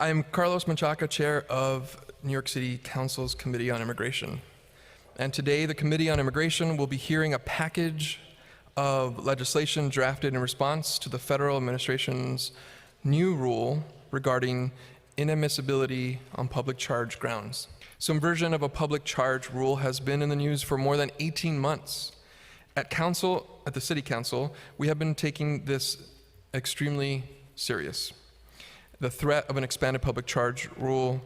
I am Carlos Menchaca, Chair of New York City Council's Committee on Immigration. And today, the Committee on Immigration will be hearing a package of legislation drafted in response to the federal administration's new rule regarding inadmissibility on public charge grounds. Some version of a public charge rule has been in the news for more than 18 months. At the City Council, we have been taking this extremely serious. The threat of an expanded public charge rule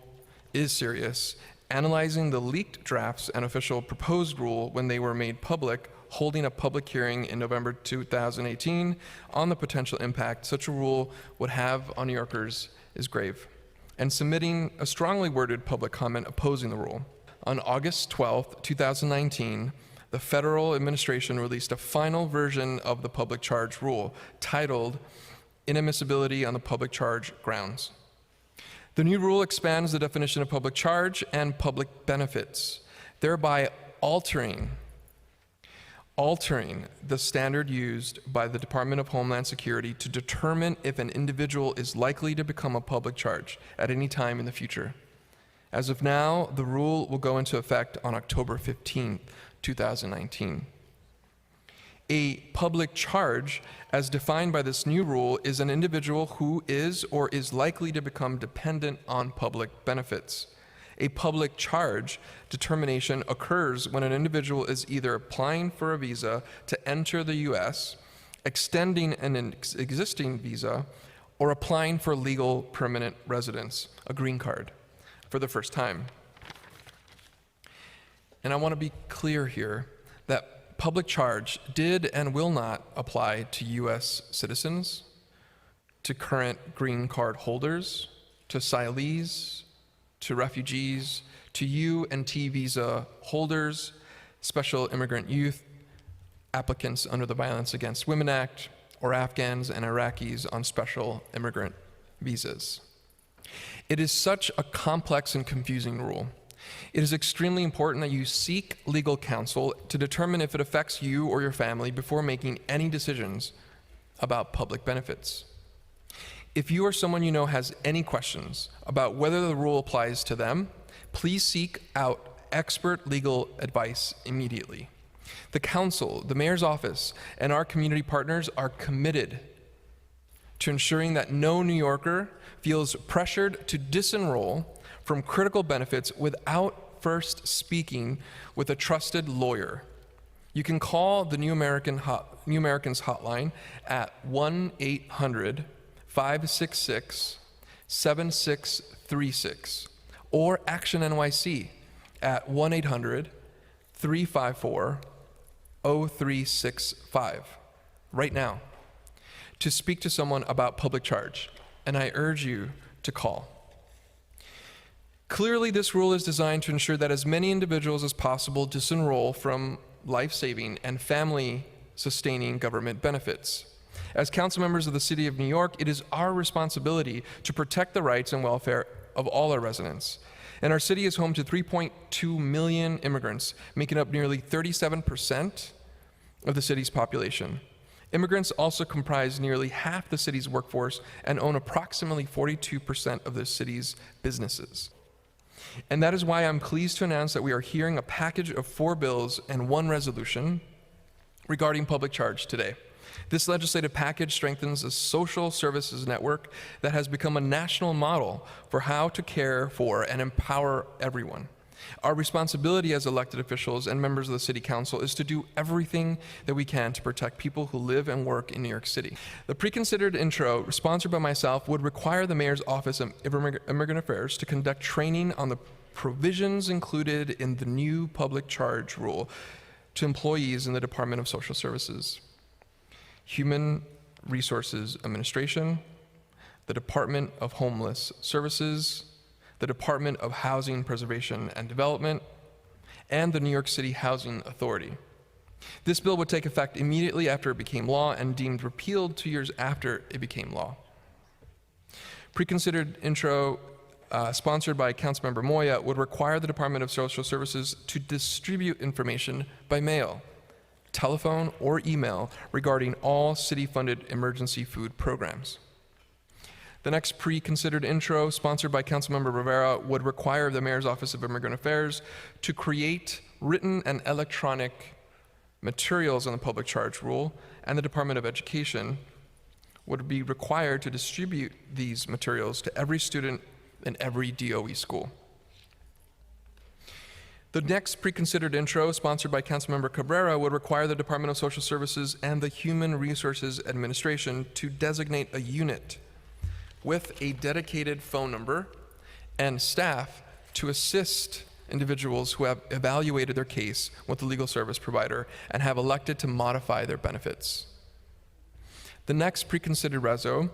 is serious. Analyzing the leaked drafts and official proposed rule when they were made public, holding a public hearing in November 2018 on the potential impact such a rule would have on New Yorkers is grave, and submitting a strongly worded public comment opposing the rule. On August 12, 2019, the federal administration released a final version of the public charge rule titled Inadmissibility on the Public Charge Grounds. The new rule expands the definition of public charge and public benefits, thereby altering the standard used by the Department of Homeland Security to determine if an individual is likely to become a public charge at any time in the future. As of now, the rule will go into effect on October 15, 2019. A public charge, as defined by this new rule, is an individual who is or is likely to become dependent on public benefits. A public charge determination occurs when an individual is either applying for a visa to enter the U.S., extending an existing visa, or applying for legal permanent residence, a green card, for the first time. And I want to be clear here that public charge did and will not apply to U.S. citizens, to current green card holders, to asylees, to refugees, to U and T visa holders, special immigrant youth, applicants under the Violence Against Women Act, or Afghans and Iraqis on special immigrant visas. It is such a complex and confusing rule. It is extremely important that you seek legal counsel to determine if it affects you or your family before making any decisions about public benefits. If you or someone you know has any questions about whether the rule applies to them, please seek out expert legal advice immediately. The council, the mayor's office, and our community partners are committed to ensuring that no New Yorker feels pressured to disenroll from critical benefits without first speaking with a trusted lawyer. You can call the New Americans hotline at 1-800-566-7636 or Action NYC at 1-800-354-0365 right now to speak to someone about public charge, and I urge you to call. Clearly, this rule is designed to ensure that as many individuals as possible disenroll from life-saving and family-sustaining government benefits. As council members of the City of New York, it is our responsibility to protect the rights and welfare of all our residents. And our city is home to 3.2 million immigrants, making up nearly 37% of the city's population. Immigrants also comprise nearly half the city's workforce and own approximately 42% of the city's businesses. And that is why I'm pleased to announce that we are hearing a package of 4 bills and 1 resolution regarding public charge today. This legislative package strengthens a social services network that has become a national model for how to care for and empower everyone. Our responsibility as elected officials and members of the City Council is to do everything that we can to protect people who live and work in New York City. The pre-considered intro, sponsored by myself, would require the Mayor's Office of Immigrant Affairs to conduct training on the provisions included in the new public charge rule to employees in the Department of Social Services, Human Resources Administration, the Department of Homeless Services, the Department of Housing Preservation and Development, and the New York City Housing Authority. This bill would take effect immediately after it became law and deemed repealed 2 years after it became law. Pre-considered intro, sponsored by Councilmember Moya, would require the Department of Social Services to distribute information by mail, telephone, or email regarding all city-funded emergency food programs. The next pre-considered intro, sponsored by Councilmember Rivera, would require the Mayor's Office of Immigrant Affairs to create written and electronic materials on the public charge rule, and the Department of Education would be required to distribute these materials to every student in every DOE school. The next pre-considered intro, sponsored by Councilmember Cabrera, would require the Department of Social Services and the Human Resources Administration to designate a unit with a dedicated phone number and staff to assist individuals who have evaluated their case with the legal service provider and have elected to modify their benefits. The next pre-considered reso,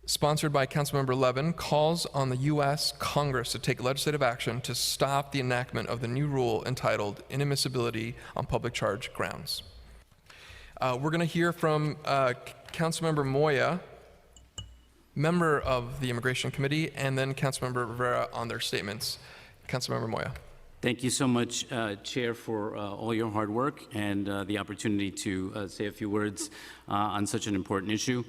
sponsored by Councilmember Levin, calls on the U.S. Congress to take legislative action to stop the enactment of the new rule entitled Inadmissibility on Public Charge Grounds. We're going to hear from Councilmember Moya, member of the Immigration Committee, and then Councilmember Rivera on their statements. Councilmember Moya. Thank you so much, Chair, for all your hard work and the opportunity to say a few words on such an important issue.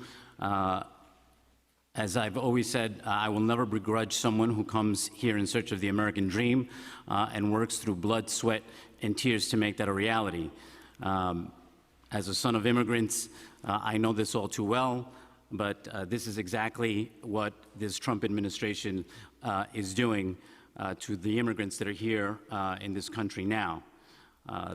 As I've always said, I will never begrudge someone who comes here in search of the American dream and works through blood, sweat, and tears to make that a reality. As a son of immigrants, I know this all too well, but this is exactly what this Trump administration is doing to the immigrants that are here in this country now.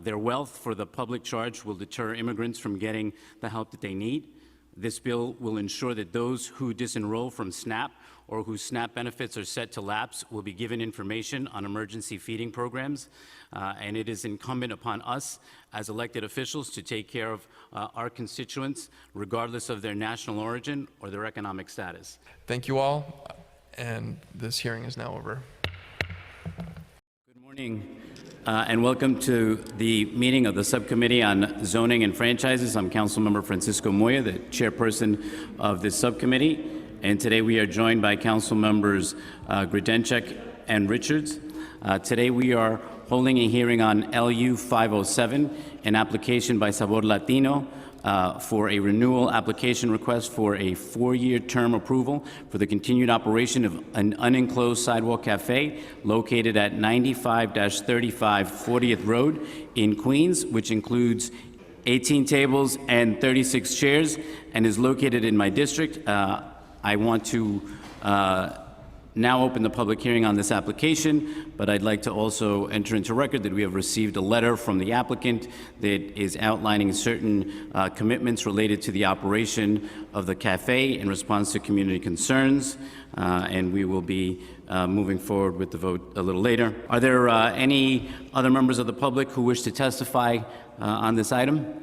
Their wealth for the public charge will deter immigrants from getting the help that they need. This bill will ensure that those who disenroll from SNAP or whose SNAP benefits are set to lapse will be given information on emergency feeding programs, and it is incumbent upon us as elected officials to take care of our constituents, regardless of their national origin or their economic status. Thank you all, and this hearing is now over. Good morning. And welcome to the meeting of the Subcommittee on Zoning and Franchises. I'm Councilmember Francisco Moya, the chairperson of this subcommittee. And today we are joined by Council Members Grodenchik and Richards. Today we are holding a hearing on LU 507, an application by Sabor Latino for a renewal application request for a 4-year term approval for the continued operation of an unenclosed sidewalk cafe located at 95-35 40th Road in Queens, which includes 18 tables and 36 chairs and is located in my district. I want to now open the public hearing on this application, but I'd like to also enter into record that we have received a letter from the applicant that is outlining certain commitments related to the operation of the cafe in response to community concerns, and we will be moving forward with the vote a little later. Are there any other members of the public who wish to testify on this item?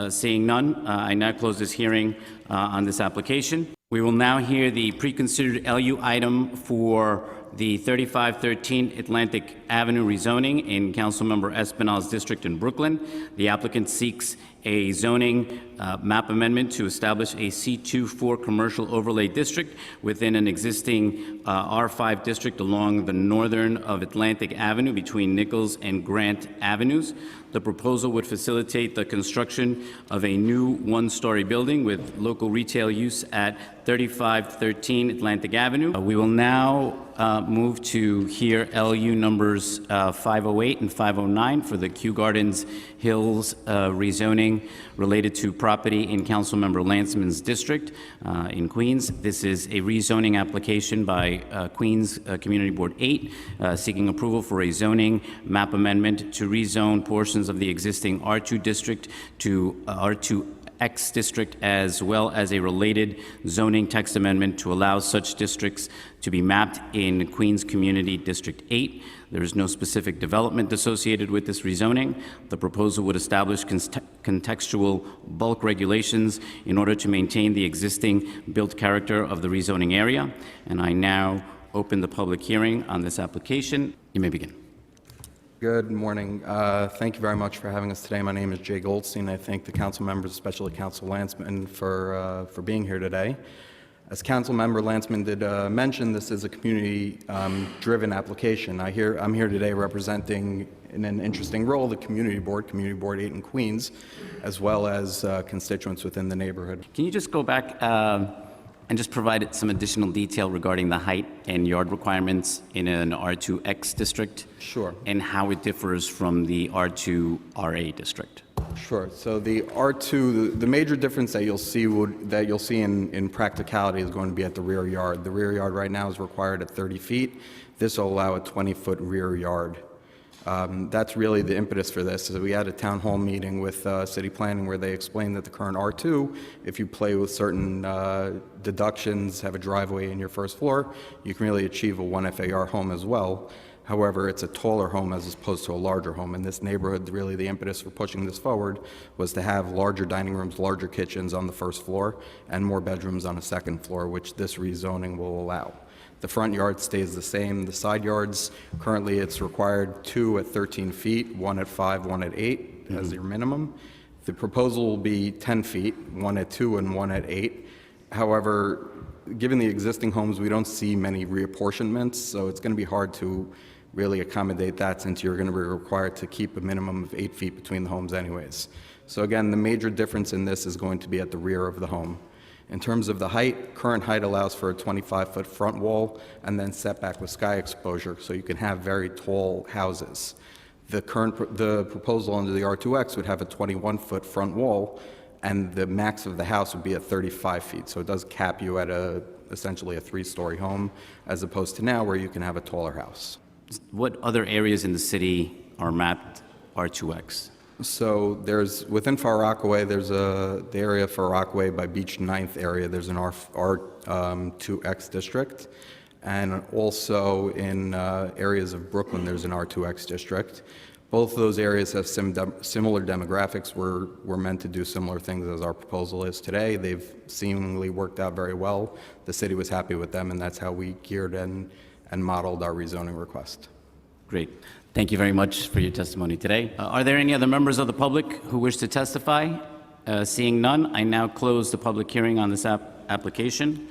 Seeing none, I now close this hearing on this application. We will now hear the pre-considered LU item for the 3513 Atlantic Avenue rezoning in Councilmember Espinal's district in Brooklyn. The applicant seeks a zoning map amendment to establish a C24 commercial overlay district within an existing R5 district along the northern of Atlantic Avenue between Nichols and Grant Avenues. The proposal would facilitate the construction of a new 1-story building with local retail use at 3513 Atlantic Avenue. We will now move to hear LU numbers 508 and 509 for the Kew Gardens Hills rezoning related to property in Councilmember Lanceman's district in Queens. This is a rezoning application by Queens Community Board 8 seeking approval for a zoning map amendment to rezone portions of the existing R2 district to R2X district, as well as a related zoning text amendment to allow such districts to be mapped in Queens Community District 8. There is no specific development associated with this rezoning. The proposal would establish contextual bulk regulations in order to maintain the existing built character of the rezoning area. And I now open the public hearing on this application. You may begin. Good morning. Thank you very much for having us today. My name is Jay Goldstein. I thank the council members, especially Council Lanceman, for being here today. As Council Member Lanceman did mention, this is a community-driven application. I'm here today representing, in an interesting role, the Community Board 8 in Queens, as well as constituents within the neighborhood. Can you just go back and just provide some additional detail regarding the height and yard requirements in an R2X district? Sure. And how it differs from the R2RA district? Sure. So the R2, the major difference that you'll see in practicality is going to be at the rear yard. The rear yard right now is required at 30 feet. This will allow a 20-foot rear yard. That's really the impetus for this. So we had a town hall meeting with city planning where they explained that the current R2, if you play with certain deductions, have a driveway in your first floor, you can really achieve a 1 FAR home as well. However, it's a taller home as opposed to a larger home. In this neighborhood, really the impetus for pushing this forward was to have larger dining rooms, larger kitchens on the first floor, and more bedrooms on a second floor, which this rezoning will allow. The front yard stays the same. The side yards, currently it's required 2 at 13 feet, 1 at 5, 1 at 8 as your minimum. The proposal will be 10 feet, 1 at 2 and 1 at 8. However, given the existing homes, we don't see many reapportionments, so it's going to be hard to really accommodate that since you're going to be required to keep a minimum of 8 feet between the homes anyways. So again, the major difference in this is going to be at the rear of the home. In terms of the height, current height allows for a 25-foot front wall and then setback with sky exposure, so you can have very tall houses. The proposal under the R2X would have a 21-foot front wall, and the max of the house would be at 35 feet. So it does cap you at essentially a 3-story home, as opposed to now where you can have a taller house. What other areas in the city are mapped R2X? So there's, within Far Rockaway, there's the area Far Rockaway by Beach 9th area, there's an R2X district. And also in areas of Brooklyn, there's an R2X district. Both of those areas have similar demographics. We're meant to do similar things as our proposal is today. They've seemingly worked out very well. The city was happy with them, and that's how we geared and modeled our rezoning request. Great. Thank you very much for your testimony today. Are there any other members of the public who wish to testify? Seeing none, I now close the public hearing on this application.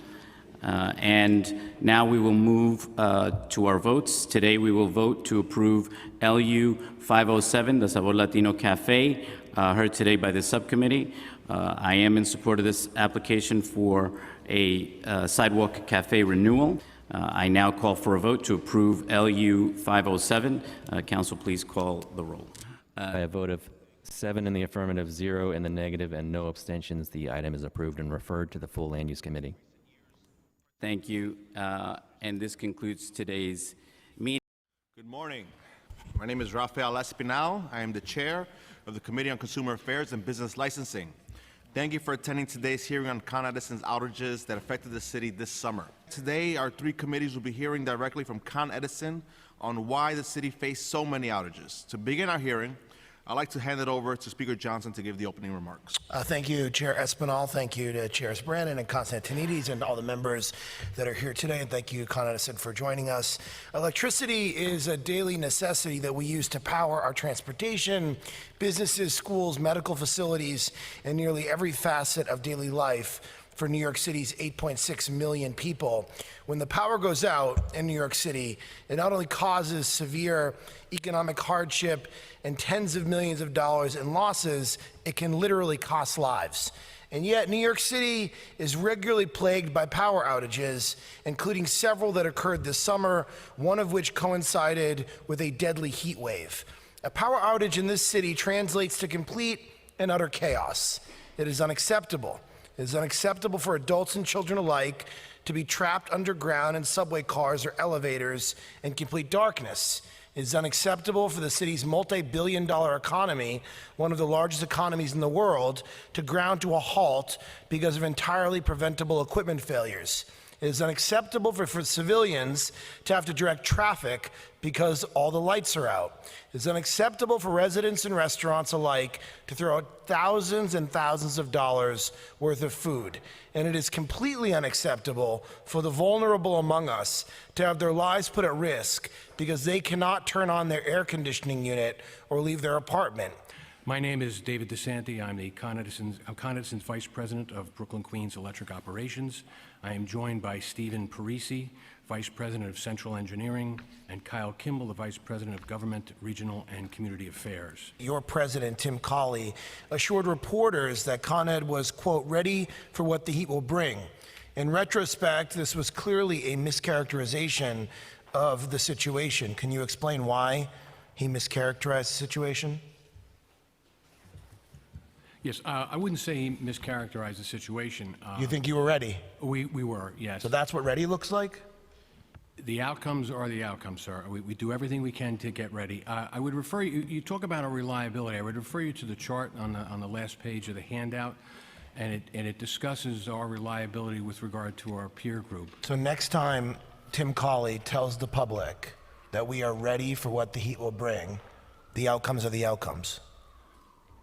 And now we will move to our votes. Today we will vote to approve LU 507, the Sabor Latino Cafe, heard today by the subcommittee. I am in support of this application for a sidewalk cafe renewal. I now call for a vote to approve LU 507. Council, please call the roll. By a vote of 7 in the affirmative, 0 in the negative, and no abstentions, the item is approved and referred to the full Land Use Committee. Thank you. And this concludes today's meeting. Good morning. My name is Rafael Espinal. I am the chair of the Committee on Consumer Affairs and Business Licensing. Thank you for attending today's hearing on Con Edison's outages that affected the city this summer. Today, our 3 committees will be hearing directly from Con Edison on why the city faced so many outages. To begin our hearing, I'd like to hand it over to Speaker Johnson to give the opening remarks. Thank you, Chair Espinal. Thank you to Chairs Brannon and Constantinides and all the members that are here today. And thank you, Con Edison, for joining us. Electricity is a daily necessity that we use to power our transportation, businesses, schools, medical facilities, and nearly every facet of daily life for New York City's 8.6 million people. When the power goes out in New York City, it not only causes severe economic hardship and tens of millions of dollars in losses, it can literally cost lives. And yet, New York City is regularly plagued by power outages, including several that occurred this summer, one of which coincided with a deadly heat wave. A power outage in this city translates to complete and utter chaos. It is unacceptable. It is unacceptable for adults and children alike to be trapped underground in subway cars or elevators in complete darkness. It is unacceptable for the city's multi-billion-dollar economy, one of the largest economies in the world, to ground to a halt because of entirely preventable equipment failures. It is unacceptable for civilians to have to direct traffic because all the lights are out. It is unacceptable for residents and restaurants alike to throw out thousands and thousands of dollars worth of food. And it is completely unacceptable for the vulnerable among us to have their lives put at risk because they cannot turn on their air conditioning unit or leave their apartment. My name is David DeSanti. I'm Con Edison's Vice President of Brooklyn Queens Electric Operations. I am joined by Stephen Parisi, Vice President of Central Engineering, and Kyle Kimball, the Vice President of Government, Regional, and Community Affairs. Your president, Tim Colley, assured reporters that Con Ed was, quote, ready for what the heat will bring. In retrospect, this was clearly a mischaracterization of the situation. Can you explain why he mischaracterized the situation? Yes, I wouldn't say he mischaracterized the situation. You think you were ready? We were, yes. So that's what ready looks like? The outcomes are the outcomes, sir. We do everything we can to get ready. I would refer you talk about our reliability. I would refer you to the chart on the last page of the handout, and it discusses our reliability with regard to our peer group. So next time Tim Colley tells the public that we are ready for what the heat will bring, the outcomes are the outcomes.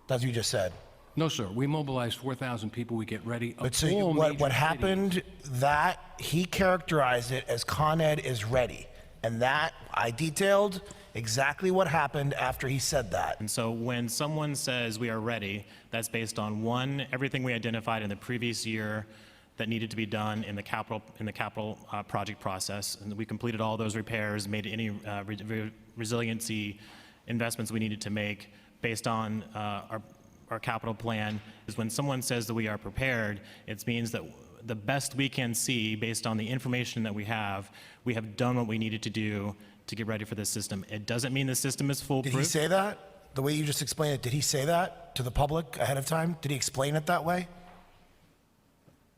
That's what you just said. No, sir. We mobilized 4,000 people. We get ready. But so what happened, that he characterized it as Con Ed is ready. And that I detailed exactly what happened after he said that. And so when someone says we are ready, that's based on one, everything we identified in the previous year that needed to be done in the capital project process. And we completed all those repairs, made any resiliency investments we needed to make based on our capital plan. Is when someone says that we are prepared, it means that the best we can see based on the information that we have done what we needed to do to get ready for this system. It doesn't mean the system is foolproof. Did he say that? The way you just explained it, did he say that to the public ahead of time? Did he explain it that way?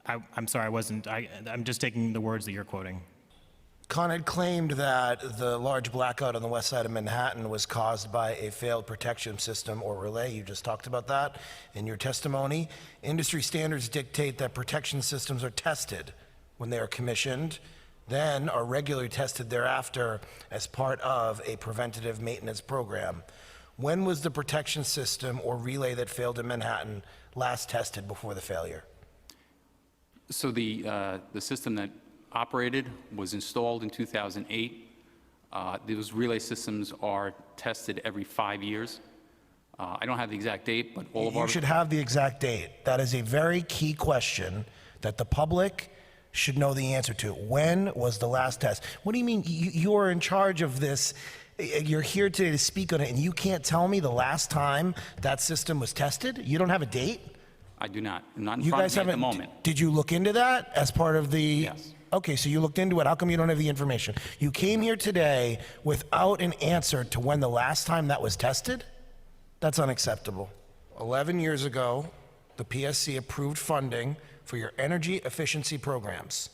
I'm sorry, I'm just taking the words that you're quoting. Con Ed claimed that the large blackout on the west side of Manhattan was caused by a failed protection system or relay. You just talked about that in your testimony. Industry standards dictate that protection systems are tested when they are commissioned, then are regularly tested thereafter as part of a preventative maintenance program. When was the protection system or relay that failed in Manhattan last tested before the failure? So the system that operated was installed in 2008. Those relay systems are tested every 5 years. I don't have the exact date, but all of our... You should have the exact date. That is a very key question that the public should know the answer to. When was the last test? What do you mean you are in charge of this? You're here today to speak on it, and you can't tell me the last time that system was tested? You don't have a date? I do not. I'm not in You front guys of me at haven't. the moment. Did you look into that as part of the? Yes. Okay, so you looked into it. How come you don't have the information? You came here today without an answer to when the last time that was tested? That's unacceptable. 11 years ago, the PSC approved funding for your energy efficiency programs.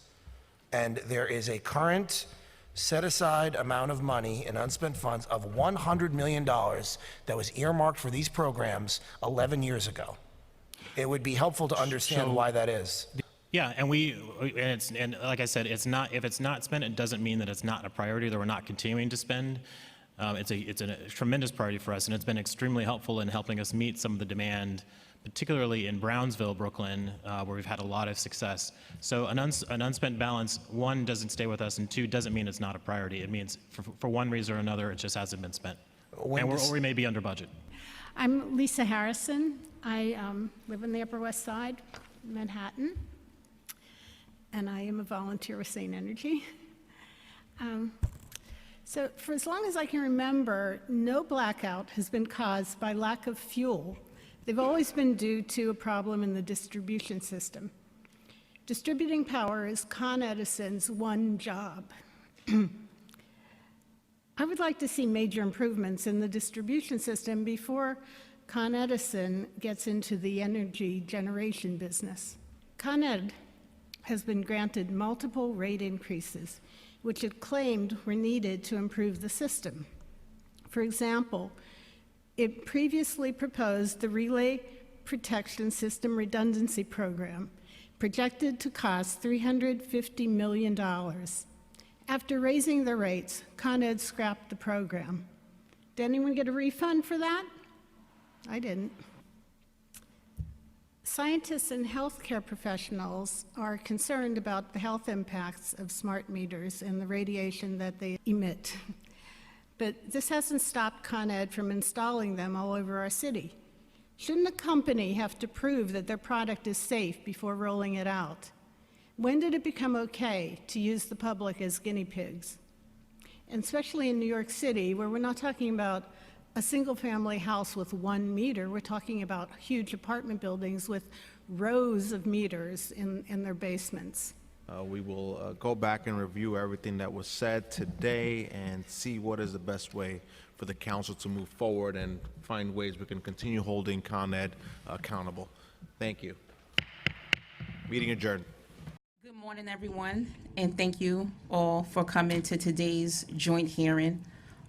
And there is a current set-aside amount of money in unspent funds of $100 million that was earmarked for these programs 11 years ago. It would be helpful to understand why that is. Yeah, and and like I said, if it's not spent, it doesn't mean that it's not a priority that we're not continuing to spend. It's a tremendous priority for us, and it's been extremely helpful in helping us meet some of the demand, particularly in Brownsville, Brooklyn, where we've had a lot of success. So an unspent balance, one, doesn't stay with us, and two, doesn't mean it's not a priority. It means for one reason or another, it just hasn't been spent. Or we may be under budget. I'm Lisa Harrison. I live on the Upper West Side, Manhattan, and I am a volunteer with St. Energy. So for as long as I can remember, no blackout has been caused by lack of fuel. They've always been due to a problem in the distribution system. Distributing power is Con Edison's one job. I would like to see major improvements in the distribution system before Con Edison gets into the energy generation business. Con Ed has been granted multiple rate increases, which it claimed were needed to improve the system. For example, it previously proposed the Relay Protection System Redundancy Program, projected to cost $350 million. After raising the rates, Con Ed scrapped the program. Did anyone get a refund for that? I didn't. Scientists and healthcare professionals are concerned about the health impacts of smart meters and the radiation that they emit. But this hasn't stopped Con Ed from installing them all over our city. Shouldn't a company have to prove that their product is safe before rolling it out? When did it become okay to use the public as guinea pigs? And especially in New York City, where we're not talking about a single-family house with 1 meter, we're talking about huge apartment buildings with rows of meters in their basements. We will go back and review everything that was said today and see what is the best way for the council to move forward and find ways we can continue holding Con Ed accountable. Thank you. Meeting adjourned. Good morning, everyone, and thank you all for coming to today's joint hearing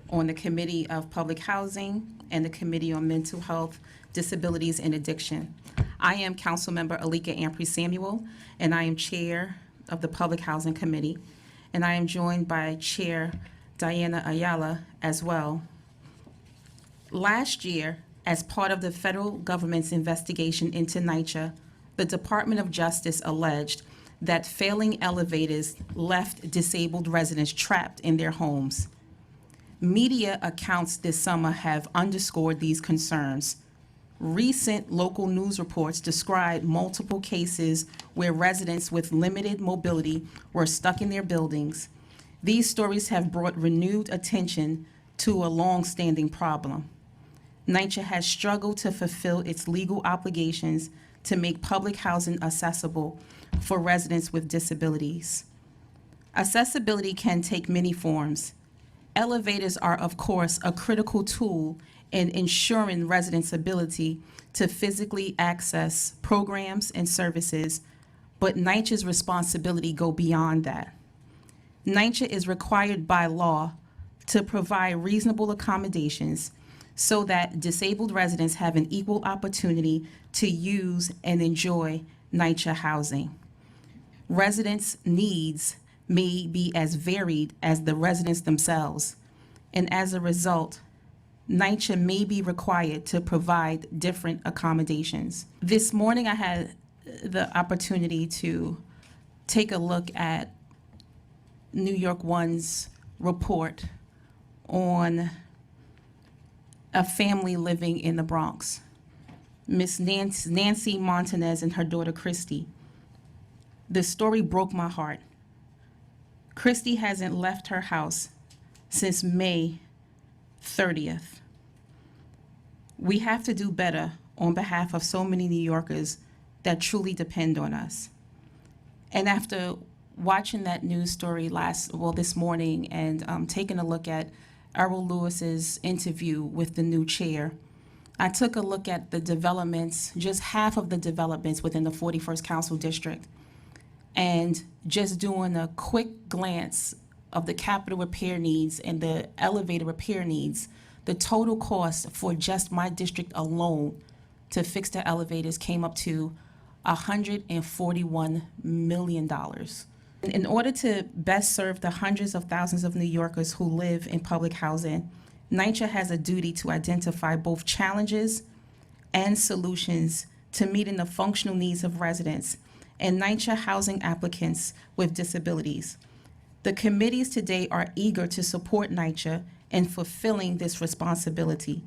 on the Committee of Public Housing and the Committee on Mental Health, Disabilities, and Addiction. I am Councilmember Alika Ampry Samuel, and I am Chair of the Public Housing Committee, and I am joined by Chair Diana Ayala as well. Last year, as part of the federal government's investigation into NYCHA, the Department of Justice alleged that failing elevators left disabled residents trapped in their homes. Media accounts this summer have underscored these concerns. Recent local news reports describe multiple cases where residents with limited mobility were stuck in their buildings. These stories have brought renewed attention to a long-standing problem. NYCHA has struggled to fulfill its legal obligations to make public housing accessible for residents with disabilities. Accessibility can take many forms. Elevators are, of course, a critical tool in ensuring residents' ability to physically access programs and services, but NYCHA's responsibility go beyond that. NYCHA is required by law to provide reasonable accommodations so that disabled residents have an equal opportunity to use and enjoy NYCHA housing. Residents' needs may be as varied as the residents themselves, and as a result, NYCHA may be required to provide different accommodations. This morning I had the opportunity to take a look at New York One's report on a family living in the Bronx. Miss Nancy Montanez and her daughter Christy. The story broke my heart. Christy hasn't left her house since May 30th. We have to do better on behalf of so many New Yorkers that truly depend on us. And after watching that news story this morning and taking a look at Errol Lewis's interview with the new chair, I took a look at the developments, just half of the developments within the 41st Council District, and just doing a quick glance of the capital repair needs and the elevator repair needs, the total cost for just my district alone to fix the elevators came up to $141 million. In order to best serve the hundreds of thousands of New Yorkers who live in public housing, NYCHA has a duty to identify both challenges and solutions to meeting the functional needs of residents and NYCHA housing applicants with disabilities. The committees today are eager to support NYCHA in fulfilling this responsibility.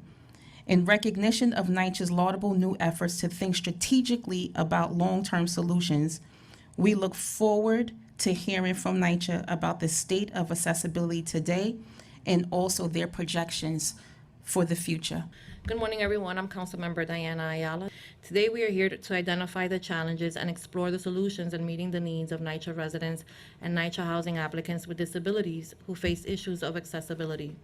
In recognition of NYCHA's laudable new efforts to think strategically about long-term solutions, we look forward to hearing from NYCHA about the state of accessibility today and also their projections for the future. Good morning, everyone. I'm Councilmember Diana Ayala. Today, we are here to identify the challenges and explore the solutions in meeting the needs of NYCHA residents and NYCHA housing applicants with disabilities who face issues of accessibility.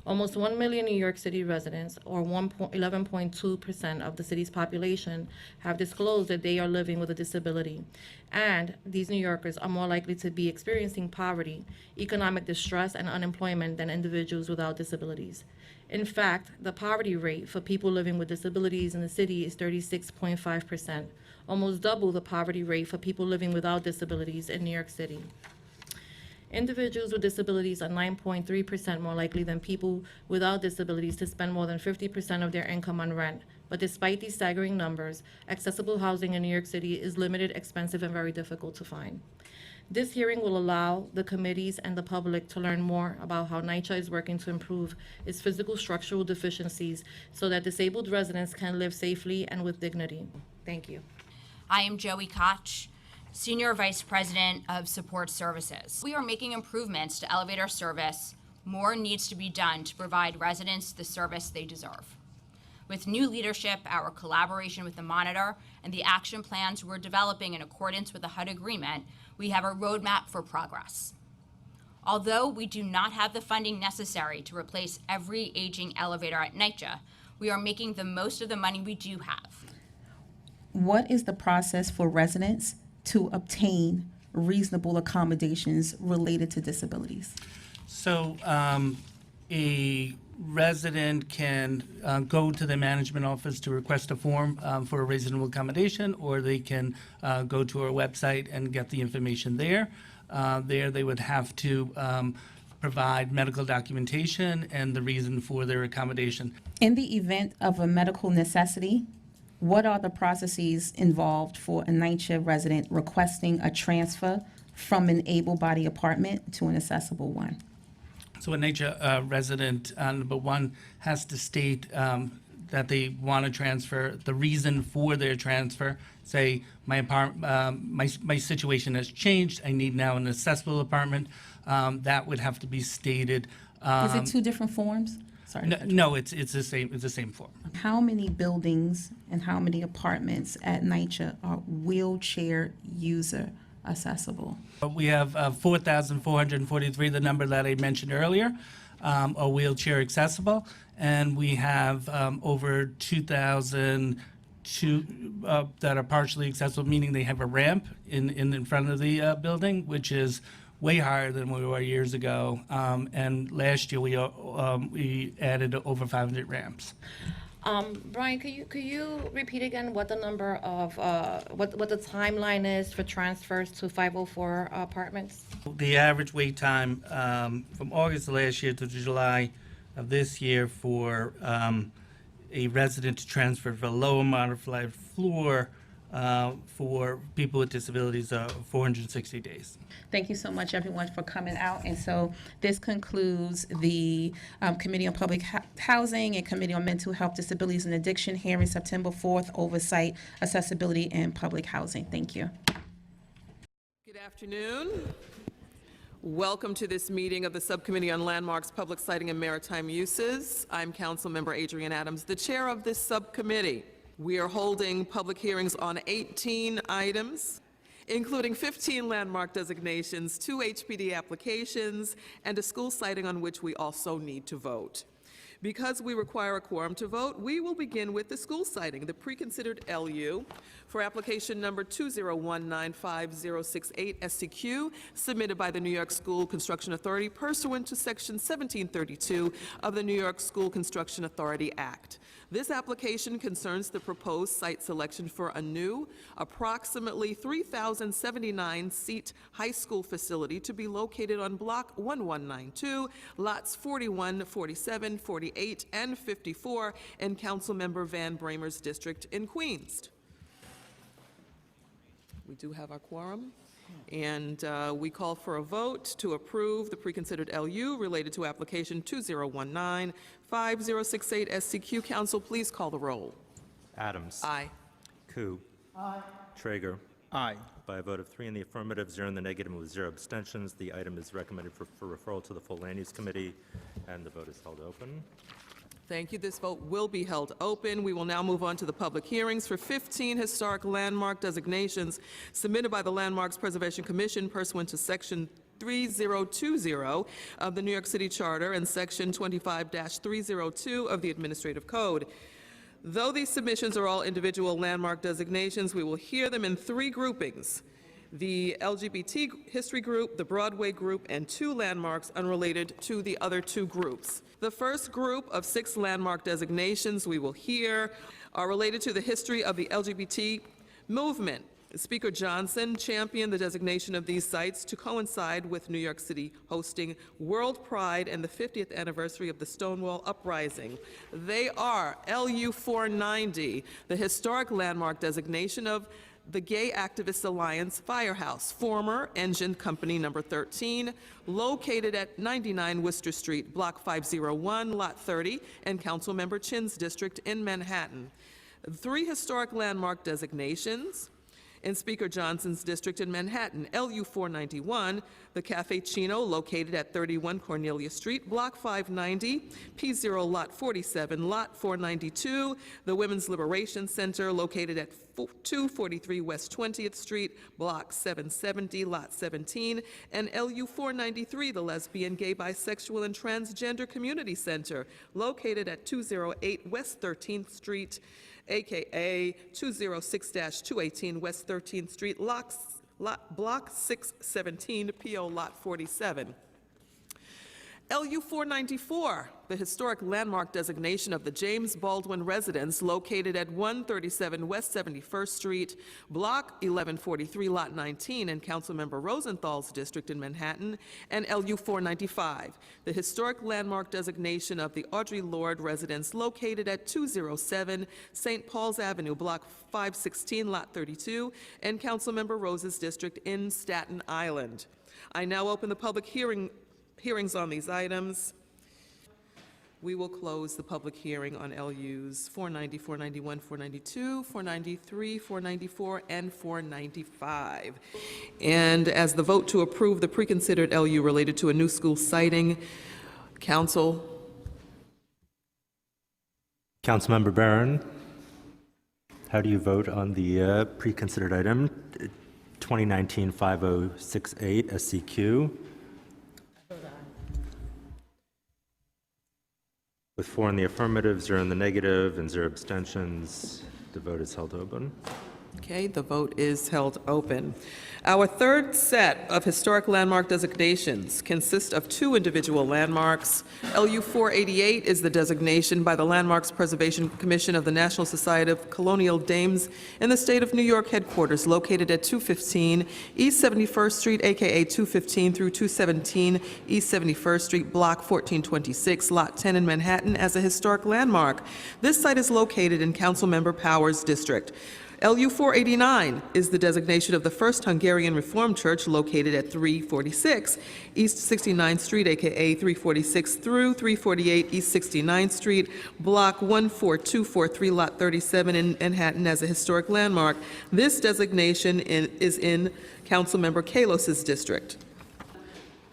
Almost 1 million New York City residents, or 11.2% of the city's population, have disclosed that they are living with a disability. And these New Yorkers are more likely to be experiencing poverty, economic distress, and unemployment than individuals without disabilities. In fact, the poverty rate for people living with disabilities in the city is 36.5%, almost double the poverty rate for people living without disabilities in New York City. Individuals with disabilities are 9.3% more likely than people without disabilities to spend more than 50% of their income on rent. But despite these staggering numbers, accessible housing in New York City is limited, expensive, and very difficult to find. This hearing will allow the committees and the public to learn more about how NYCHA is working to improve its physical structural deficiencies so that disabled residents can live safely and with dignity. Thank you. I am Joey Koch, Senior Vice President of Support Services. We are making improvements to elevator service. More needs to be done to provide residents the service they deserve. With new leadership, our collaboration with the monitor, and the action plans we're developing in accordance with the HUD agreement, We have a roadmap for progress. Although we do not have the funding necessary to replace every aging elevator at NYCHA, we are making the most of the money we do have. What is the process for residents to obtain reasonable accommodations related to disabilities? So a resident can go to the management office to request a form for a reasonable accommodation, or they can go to our website and get the information there. There they would have to provide medical documentation and the reason for their accommodation. In the event of a medical necessity, what are the processes involved for a NYCHA resident requesting a transfer from an able-bodied apartment to an accessible one? So a NYCHA resident, number one, has to state that they want to transfer, the reason for their transfer. Say, my situation has changed, I need now an accessible apartment. That would have to be stated. Is it two different forms? Sorry. No, it's the same form. How many buildings and how many apartments at NYCHA are wheelchair user accessible? We have 4,443, the number that I mentioned earlier, are wheelchair accessible, and we have over 2,000 that are partially accessible, meaning they have a ramp in front of the building, which is way higher than we were years ago. And last year we added over 500 ramps. Brian, could you repeat again what the number of what the timeline is for transfers to 504 apartments? The average wait time from August of last year to July of this year for a resident to transfer for a lower modified floor for people with disabilities 460 days. Thank you so much, everyone, for coming out. And so this concludes the Committee on Public Housing and Committee on Mental Health, Disabilities, and Addiction hearing September 4th, Oversight, Accessibility, and Public Housing. Thank you. Good afternoon. Welcome to this meeting of the Subcommittee on Landmarks, Public Siting, and Maritime Uses. I'm Councilmember Adrienne Adams, the chair of this subcommittee. We are holding public hearings on 18 items, including 15 landmark designations, 2 HPD applications, and a school siting on which we also need to vote. Because we require a quorum to vote, we will begin with the school siting, the pre-considered LU for application number 2019568 SCQ, submitted by the New York School Construction Authority pursuant to Section 1732 of the New York School Construction Authority Act. This application concerns the proposed site selection for a new, approximately 3,079-seat high school facility to be located on Block 1192, lots 41, 47, 48, and 54 in Councilmember Van Bramer's district in Queens. We do have our quorum, and we call for a vote to approve the preconsidered LU related to application 2019-5068 SCQ. Council, please call the roll. Adams. Aye. Koo. Aye. Traeger. Aye. By a vote of 3 in the affirmative, 0 in the negative, and with 0 abstentions, the item is recommended for referral to the full Land Use Committee, and the vote is held open. Thank you. This vote will be held open. We will now move on to the public hearings for 15 historic landmark designations submitted by the Landmarks Preservation Commission pursuant to Section 3020 of the New York City Charter and Section 25-302 of the Administrative Code. Though these submissions are all individual landmark designations, we will hear them in 3 groupings: the LGBT history group, the Broadway group, and 2 landmarks unrelated to the other 2 groups. The first group of 6 landmark designations we will hear are related to the history of the LGBT movement. Speaker Johnson championed the designation of these sites to coincide with New York City hosting World Pride and the 50th anniversary of the Stonewall Uprising. They are LU 490, the historic landmark designation of the Gay Activists Alliance Firehouse, former Engine Company number 13, located at 99 Worcester Street, Block 501, Lot 30, in Councilmember Chin's district in Manhattan. 3 historic landmark designations in Speaker Johnson's district in Manhattan: LU 491, the Cafe Chino, located at 31 Cornelia Street, Block 590, P0 Lot 47, Lot 492, the Women's Liberation Center, located at 243 West 20th Street, Block 770, Lot 17, and LU 493, the Lesbian, Gay, Bisexual, and Transgender Community Center, located at 208 West 13th Street, aka 206-218 West 13th Street, Block 617, PO Lot 47. LU 494, the historic landmark designation of the James Baldwin residence located at 137 West 71st Street, Block 1143, Lot 19 in Councilmember Rosenthal's district in Manhattan, and LU 495, the historic landmark designation of the Audre Lorde residence located at 207 St. Paul's Avenue, Block 516, Lot 32, in Councilmember Rose's district in Staten Island. I now open the public hearings on these items. We will close the public hearing on LUs 490, 491, 492, 493, 494, and 495. And as the vote to approve the preconsidered LU related to a new school siting, Councilmember Barron, how do you vote on the preconsidered item 2019-5068 SCQ? With 4 in the affirmative, 0 in the negative, and 0 abstentions, the vote is held open. Okay, the vote is held open. Our third set of historic landmark designations consists of 2 individual landmarks. LU 488 is the designation by the Landmarks Preservation Commission of the National Society of Colonial Dames in the state of New York headquarters, located at 215 East 71st Street, aka 215 through 217 East 71st Street, Block 1426, Lot 10 in Manhattan, as a historic landmark. This site is located in Councilmember Powers' district. LU 489 is the designation of the First Hungarian Reformed Church, located at 346 East 69th Street, aka 346 through 348 East 69th Street, Block 14243, Lot 37 in Manhattan, as a historic landmark. This designation is in Councilmember Kalos's district.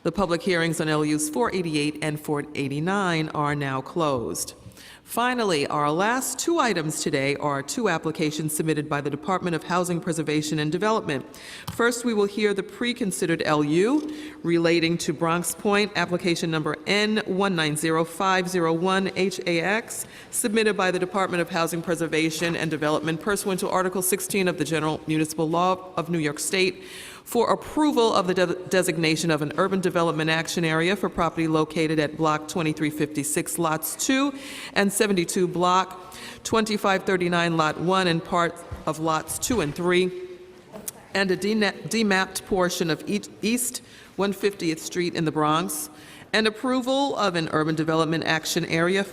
The public hearings on LUs 488 and 489 are now closed. Finally, our last 2 items today are 2 applications submitted by the Department of Housing Preservation and Development. First, we will hear the pre-considered LU relating to Bronx Point, application number N190501HAX, submitted by the Department of Housing Preservation and Development pursuant to Article 16 of the General Municipal Law of New York State, for approval of the designation of an urban development action area for property located at Block 2356, Lots 2 and 72, Block 2539, Lot 1, and part of Lots 2 and 3, and a demapped portion of East 150th Street in the Bronx, and approval of an urban development action area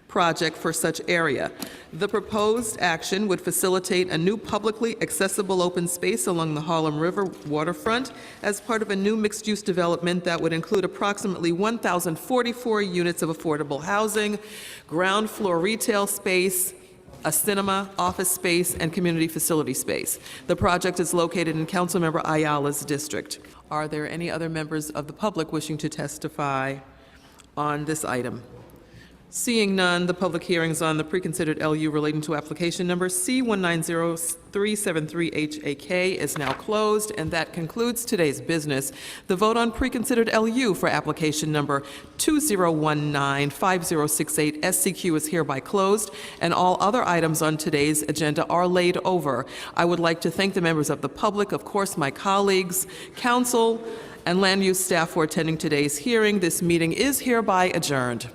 project for such area. The proposed action would facilitate a new publicly accessible open space along the Harlem River waterfront as part of a new mixed-use development that would include approximately 1,044 units of affordable housing, ground floor retail space, a cinema, office space, and community facility space. The project is located in Councilmember Ayala's district. Are there any other members of the public wishing to testify on this item? Seeing none, the public hearings on the preconsidered LU relating to application number C190373HAK is now closed, and that concludes today's business. The vote on preconsidered LU for application number 20195068 SCQ is hereby closed, and all other items on today's agenda are laid over. I would like to thank the members of the public, of course, my colleagues, council, and land use staff for attending today's hearing. This meeting is hereby adjourned.